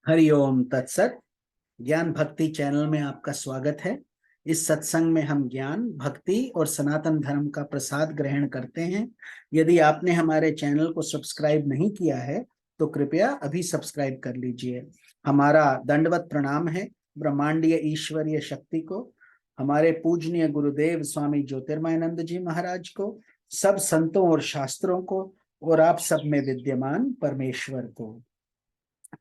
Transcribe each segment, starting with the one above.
हरिओम तत्सत। ज्ञान भक्ति चैनल में आपका स्वागत है। इस सत्संग में हम ज्ञान भक्ति और सनातन धर्म का प्रसाद ग्रहण करते हैं। यदि आपने हमारे चैनल को सब्सक्राइब नहीं किया है तो कृपया अभी सब्सक्राइब कर लीजिए। हमारा दंडवत प्रणाम है ब्रह्मांडीय ईश्वरीय शक्ति को, हमारे पूजनीय गुरुदेव स्वामी ज्योतिर्मयानंद जी महाराज को, सब संतों और शास्त्रों को, और आप सब में विद्यमान परमेश्वर को।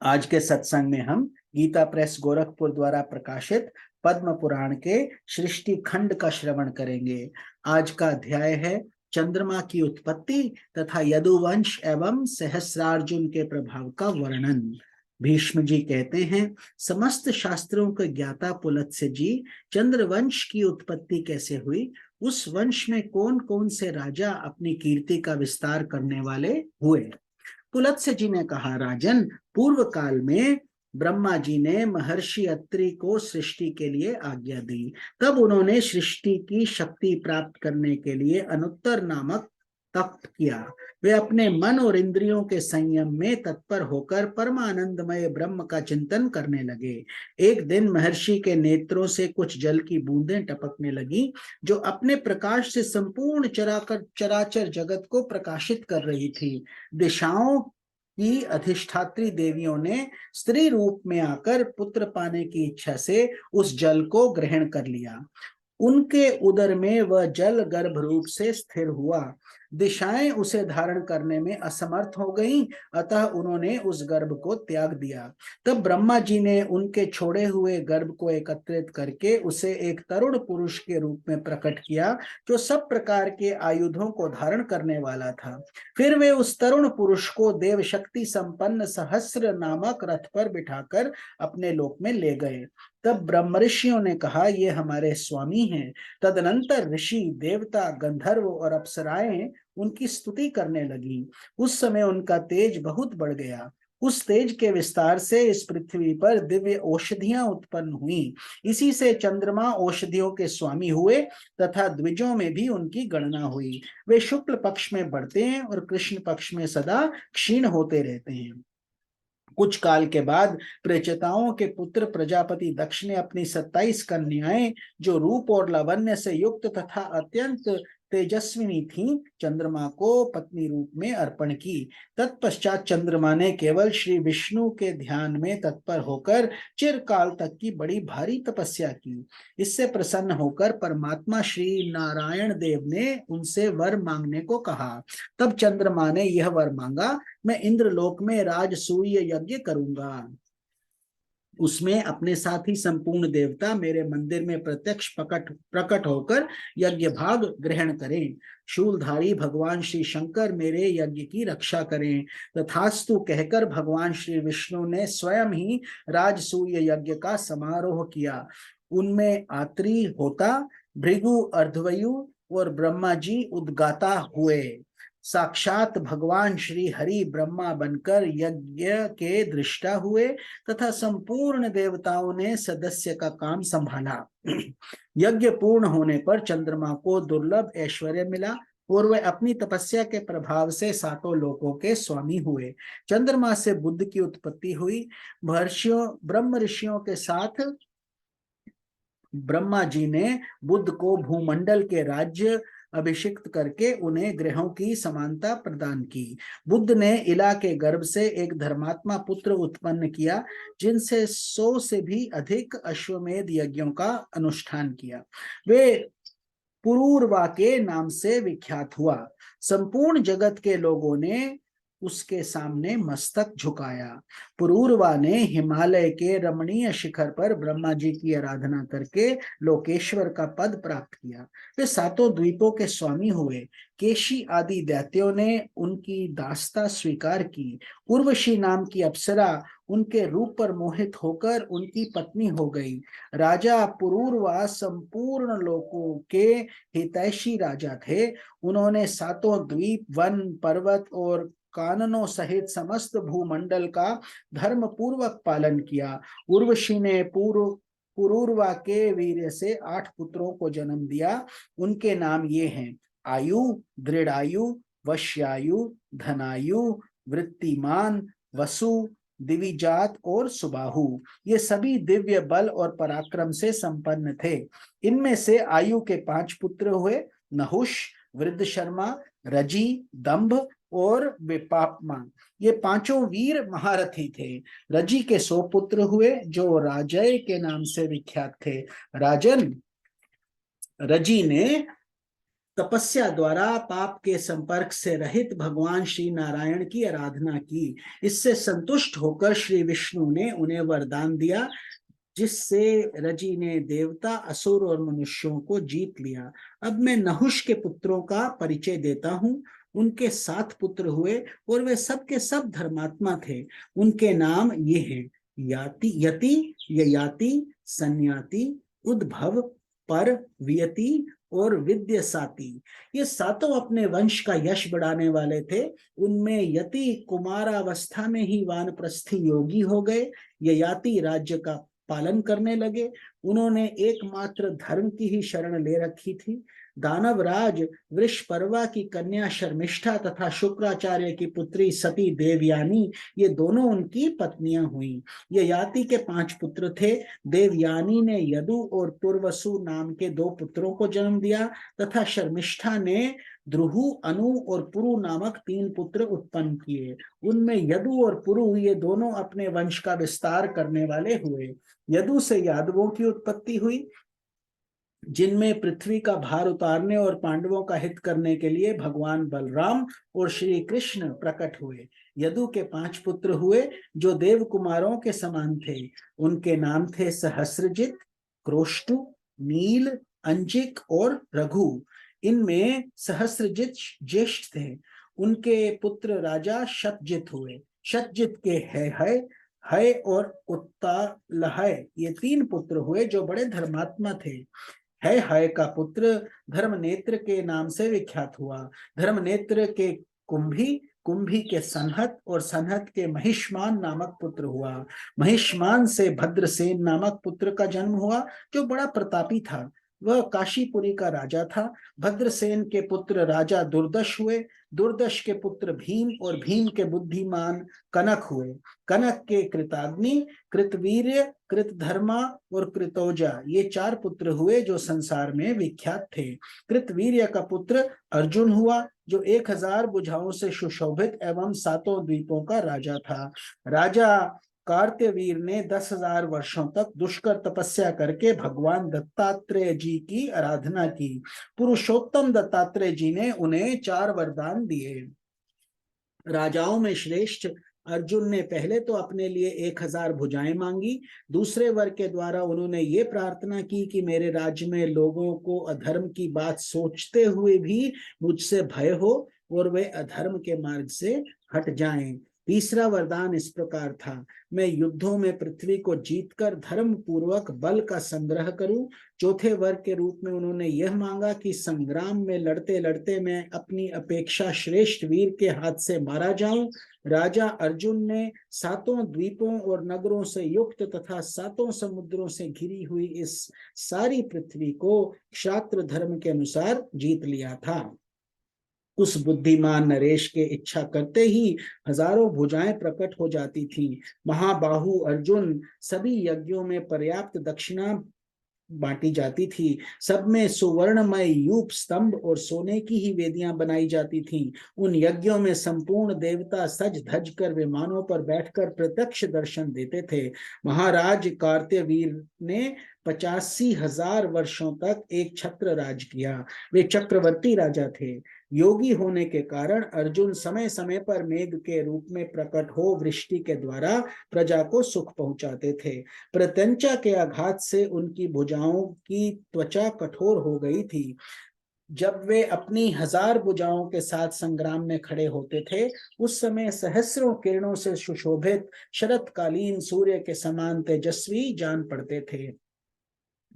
आज के सत्संग में हम गीता प्रेस गोरखपुर द्वारा प्रकाशित पद्म पुराण के सृष्टि खंड का श्रवण करेंगे। आज का अध्याय है चंद्रमा की उत्पत्ति तथा यदुवंश एवं सहस्रार्जुन के प्रभाव का वर्णन। भीष्म जी कहते हैं, समस्त शास्त्रों के ज्ञाता पुलत्स्य जी, चंद्रवंश की उत्पत्ति कैसे हुई, उस वंश में कौन कौन से राजा अपनी कीर्ति का विस्तार करने वाले हुए। पुलत्स्य जी ने कहा, राजन, पूर्व काल में ब्रह्मा जी ने महर्षि अत्रि को सृष्टि के लिए आज्ञा दी। तब उन्होंने सृष्टि की शक्ति प्राप्त करने के लिए अनुत्तर नामक तप किया। वे अपने मन और इंद्रियों के संयम में तत्पर होकर परमानंदमय ब्रह्म का चिंतन करने लगे। एक दिन महर्षि के नेत्रों से कुछ जल की बूंदें टपकने लगी, जो अपने प्रकाश से संपूर्ण चराचर जगत को प्रकाशित कर रही थी। दिशाओं की अधिष्ठात्री देवियों ने स्त्री रूप में आकर पुत्र पाने की इच्छा से उस जल को ग्रहण कर लिया। उनके उदर में वह जल गर्भ रूप से स्थिर हुआ। दिशाएं उसे धारण करने में असमर्थ हो गईं, अतः उन्होंने उस गर्भ को त्याग दिया। तब ब्रह्मा जी ने उनके छोड़े हुए गर्भ को एकत्रित करके उसे एक तरुण पुरुष के रूप में प्रकट किया, जो सब प्रकार के आयुधों को धारण करने वाला था। फिर वे उस तरुण पुरुष को देव शक्ति संपन्न सहस्र नामक रथ पर बिठाकर अपने लोक में ले गए। तब ब्रह्म ऋषियों ने कहा, ये हमारे स्वामी हैं। तदनंतर ऋषि, देवता, गंधर्व और अप्सराएं उनकी स्तुति करने लगी। उस समय उनका तेज बहुत बढ़ गया। उस तेज के विस्तार से इस पृथ्वी पर दिव्य औषधियां उत्पन्न हुई। इसी से चंद्रमा औषधियों के स्वामी हुए तथा द्विजों में भी उनकी गणना हुई। वे शुक्ल पक्ष में बढ़ते हैं और कृष्ण पक्ष में सदा क्षीण होते रहते हैं। कुछ काल के बाद प्रचेताओं के पुत्र प्रजापति दक्ष ने अपनी 27 कन्याएं, जो रूप और लावण्य से युक्त तथा अत्यंत तेजस्विनी थीं, चंद्रमा को पत्नी रूप में अर्पण की। तत्पश्चात चंद्रमा ने केवल श्री विष्णु के ध्यान में तत्पर होकर चिरकाल तक की बड़ी भारी तपस्या की। इससे प्रसन्न होकर परमात्मा श्री नारायण देव ने उनसे वर मांगने को कहा। तब चंद्रमा ने यह वर मांगा, मैं इंद्रलोक में राजसूय यज्ञ करूंगा। उसमें अपने साथ ही संपूर्ण देवता मेरे मंदिर में प्रत्यक्ष प्रकट होकर यज्ञ भाग ग्रहण करें। शूलधारी भगवान श्री शंकर मेरे यज्ञ की रक्षा करें। तथास्तु कहकर भगवान श्री विष्णु ने स्वयं ही राजसूय यज्ञ का समारोह किया। उनमें आत्री होता, भृगु अर्धवयु और ब्रह्मा जी उद्गाता हुए। साक्षात भगवान श्री हरि ब्रह्मा बनकर यज्ञ के दृष्टा हुए तथा संपूर्ण देवताओं ने सदस्य का काम संभाला। यज्ञ पूर्ण होने पर चंद्रमा को दुर्लभ ऐश्वर्य मिला और वे अपनी तपस्या के प्रभाव से सातों लोकों के स्वामी हुए। चंद्रमा से बुद्ध की उत्पत्ति हुई। ब्रह्म ऋषियों के साथ ब्रह्मा जी ने बुद्ध को भूमंडल के राज्य अभिषिक्त करके उन्हें ग्रहों की समानता प्रदान की। बुद्ध ने इला के गर्भ से एक धर्मात्मा पुत्र उत्पन्न किया, जिनसे 100 से भी अधिक अश्वमेध यज्ञों का अनुष्ठान किया। वे पुरूरवा के नाम से विख्यात हुआ। संपूर्ण जगत के लोगों ने उसके सामने मस्तक झुकाया। पुरूरवा ने हिमालय के रमणीय शिखर पर ब्रह्मा जी की आराधना करके लोकेश्वर का पद प्राप्त किया। वे सातों द्वीपों के स्वामी हुए। केशी आदि दैत्यों ने उनकी दासता स्वीकार की। उर्वशी नाम की अप्सरा उनके रूप पर मोहित होकर उनकी पत्नी हो गई। राजा पुरूरवा संपूर्ण लोकों के हितैषी राजा थे। उन्होंने सातों द्वीप, वन, पर्वत और काननों सहित समस्त भूमंडल का धर्म पूर्वक पालन किया। उर्वशी ने पुरूरवा के वीर्य से 8 पुत्रों को जन्म दिया। उनके नाम ये हैं: आयु, दृढ़ायु, वश्यायु, धनायु, वृत्तिमान, वसु, दिविजात और सुबाहु, ये सभी दिव्य बल और पराक्रम से संपन्न थे। इनमें से आयु के 5 पुत्र हुए, नहुष, वृद्धशर्मा, रजी, दंभ और विपापमा। ये पांचों वीर महारथी थे। रजी के 100 पुत्र हुए जो राजय के नाम से विख्यात थे। राजन, रजी ने तपस्या द्वारा पाप के संपर्क से रहित भगवान श्री नारायण की आराधना की। इससे संतुष्ट होकर श्री विष्णु ने उन्हें वरदान दिया, जिससे रजी ने देवता, असुर और मनुष्यों को जीत लिया। अब मैं नहुष के पुत्रों का परिचय देता हूँ। उनके 7 पुत्र हुए और वे सब के सब धर्मात्मा थे। उनके नाम ये हैं: यति, ययाति, संयाति, उद्भव, पर, वियति और विद्यसाती। ये सातों अपने वंश का यश बढ़ाने वाले थे। उनमें यति कुमारावस्था में ही वानप्रस्थी योगी हो गए। ययाति राज्य का पालन करने लगे। उन्होंने एकमात्र धर्म की ही शरण ले रखी थी। दानवराज वृषपर्वा की कन्या शर्मिष्ठा तथा शुक्राचार्य की पुत्री सती देवयानी, ये दोनों उनकी पत्नियां हुई। ययाति के 5 पुत्र थे। देवयानी ने यदु और तुर्वसु नाम के 2 पुत्रों को जन्म दिया तथा शर्मिष्ठा ने ध्रुहु, अनु और पुरु नामक 3 पुत्र उत्पन्न किए। उनमें यदु और पुरु ये दोनों अपने वंश का विस्तार करने वाले हुए। यदु से यादवों की उत्पत्ति हुई, जिनमें पृथ्वी का भार उतारने और पांडवों का हित करने के लिए भगवान बलराम और श्री कृष्ण प्रकट हुए। यदु के 5 पुत्र हुए जो देव कुमारों के समान थे। उनके नाम थे सहस्रजित, क्रोष्टु, नील, अंजिक और रघु। इनमें सहस्रजित ज्येष्ठ थे। उनके पुत्र राजा शतजित हुए। शतजित के हय और उत्तालहय, ये 3 पुत्र हुए जो बड़े धर्मात्मा थे। हय का पुत्र धर्मनेत्र के नाम से विख्यात हुआ। धर्मनेत्र के कुंभी, कुंभी के सनहत और सनहत के महिष्मान नामक पुत्र हुआ। महिष्मान से भद्रसेन नामक पुत्र का जन्म हुआ जो बड़ा प्रतापी था। वह काशीपुरी का राजा था। भद्रसेन के पुत्र राजा दुर्दश हुए। दुर्दश के पुत्र भीम और भीम के बुद्धिमान कनक हुए। कनक के कृताग्नि, कृतवीर्य, कृतधर्मा और कृतौजा, ये 4 पुत्र हुए जो संसार में विख्यात थे। कृतवीर्य का पुत्र अर्जुन हुआ जो 1000 भुजाओं से सुशोभित एवं 7 द्वीपों का राजा था। राजा कार्त्यवीर ने 10,000 वर्षों तक दुष्कर तपस्या करके भगवान दत्तात्रेय जी की आराधना की। पुरुषोत्तम दत्तात्रेय जी ने उन्हें 4 वरदान दिए। राजाओं में श्रेष्ठ अर्जुन ने पहले तो अपने लिए 1000 भुजाएं मांगी। दूसरे वर के द्वारा उन्होंने ये प्रार्थना की कि मेरे राज्य में लोगों को अधर्म की बात सोचते हुए भी मुझसे भय हो और वे अधर्म के मार्ग से हट जाएं। तीसरा वरदान इस प्रकार था: मैं युद्धों में पृथ्वी को जीतकर धर्म पूर्वक बल का संग्रह करूं। चौथे वर के रूप में उन्होंने यह मांगा कि संग्राम में लड़ते लड़ते मैं अपनी अपेक्षा श्रेष्ठ वीर के हाथ से मारा जाऊं। राजा अर्जुन ने 7 द्वीपों और नगरों से युक्त तथा 7 समुद्रों से घिरी हुई इस सारी पृथ्वी को क्षात्र धर्म के अनुसार जीत लिया था। उस बुद्धिमान नरेश के इच्छा करते ही हजारों भुजाएं प्रकट हो जाती थी। महाबाहु अर्जुन सभी यज्ञों में पर्याप्त दक्षिणा बांटी जाती थी। सब में सुवर्णमय यूप स्तंभ और सोने की ही वेदियां बनाई जाती थीं। उन यज्ञों में संपूर्ण देवता सज धज कर विमानों पर बैठकर प्रत्यक्ष दर्शन देते थे। महाराज कार्त्यवीर ने 85,000 वर्षों तक एक छत्र राज किया। वे चक्रवर्ती राजा थे। योगी होने के कारण अर्जुन समय समय पर मेघ के रूप में प्रकट हो वृष्टि के द्वारा प्रजा को सुख पहुंचाते थे। प्रत्यंचा के आघात से उनकी भुजाओं की त्वचा कठोर हो गई थी। जब वे अपनी 1000 भुजाओं के साथ संग्राम में खड़े होते थे, उस समय सहस्रों किरणों से सुशोभित शरतकालीन सूर्य के समान तेजस्वी जान पड़ते थे।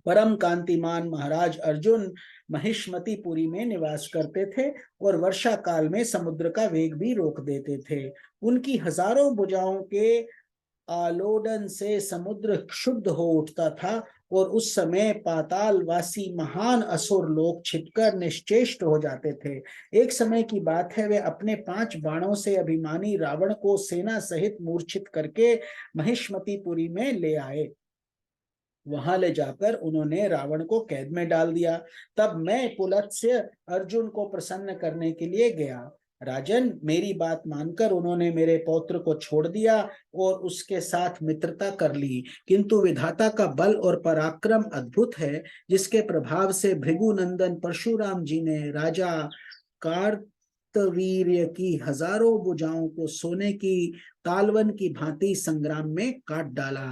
परम कांतिमान महाराज अर्जुन महिष्मतिपुरी में निवास करते थे और वर्षा काल में समुद्र का वेग भी रोक देते थे। उनकी हजारों भुजाओं के आलोडन से समुद्र क्षुब्ध हो उठता था और उस समय पातालवासी महान असुर लोग छिपकर निश्चेष्ट हो जाते थे। एक समय की बात है, वे अपने 5 बाणों से अभिमानी रावण को सेना सहित मूर्छित करके महिष्मतीपुरी में ले आए। वहां ले जाकर उन्होंने रावण को कैद में डाल दिया। तब मैं पुलत्स्य अर्जुन को प्रसन्न करने के लिए गया। राजन, मेरी बात मानकर उन्होंने मेरे पौत्र को छोड़ दिया और उसके साथ मित्रता कर ली, किंतु विधाता का बल और पराक्रम अद्भुत है, जिसके प्रभाव से भृगुनंदन परशुराम जी ने राजा कार्तवीर्य की हजारों भुजाओं को सोने की तालवन की भांति संग्राम में काट डाला।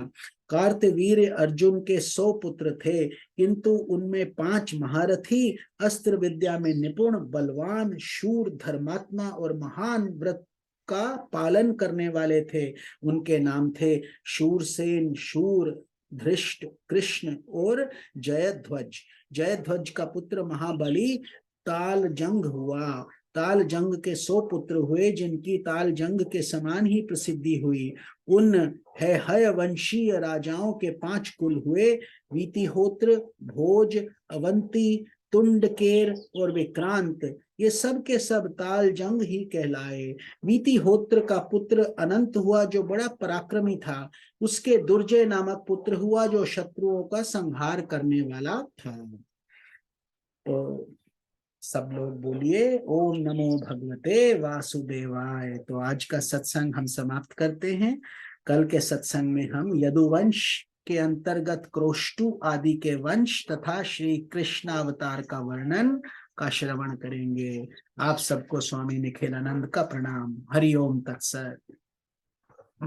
कार्तवीर्य अर्जुन के 100 पुत्र थे, किंतु उनमें 5 महारथी, अस्त्र विद्या में निपुण, बलवान, शूर, धर्मात्मा और महान व्रत का पालन करने वाले थे। उनके नाम थे शूरसेन, शूर, धृष्ट, कृष्ण और जयध्वज। जयध्वज का पुत्र महाबली तालजंग हुआ। तालजंग के 100 पुत्र हुए, जिनकी तालजंग के समान ही प्रसिद्धि हुई। उन है वंशीय राजाओं के 5 कुल हुए, वीतिहोत्र, भोज, अवंती, तुंडकेर और विक्रांत। ये सब के सब तालजंग ही कहलाए। वीतिहोत्र का पुत्र अनंत हुआ, जो बड़ा पराक्रमी था। उसके दुर्जय नामक पुत्र हुआ, जो शत्रुओं का संहार करने वाला था। तो सब लोग बोलिए ओम नमो भगवते वासुदेवाय। तो आज का सत्संग हम समाप्त करते हैं। कल के सत्संग में हम यदुवंश के अंतर्गत क्रोष्टु आदि के वंश तथा श्री कृष्ण अवतार का वर्णन का श्रवण करेंगे। आप सबको स्वामी निखिलानंद का प्रणाम। हरि ओम तत्सत।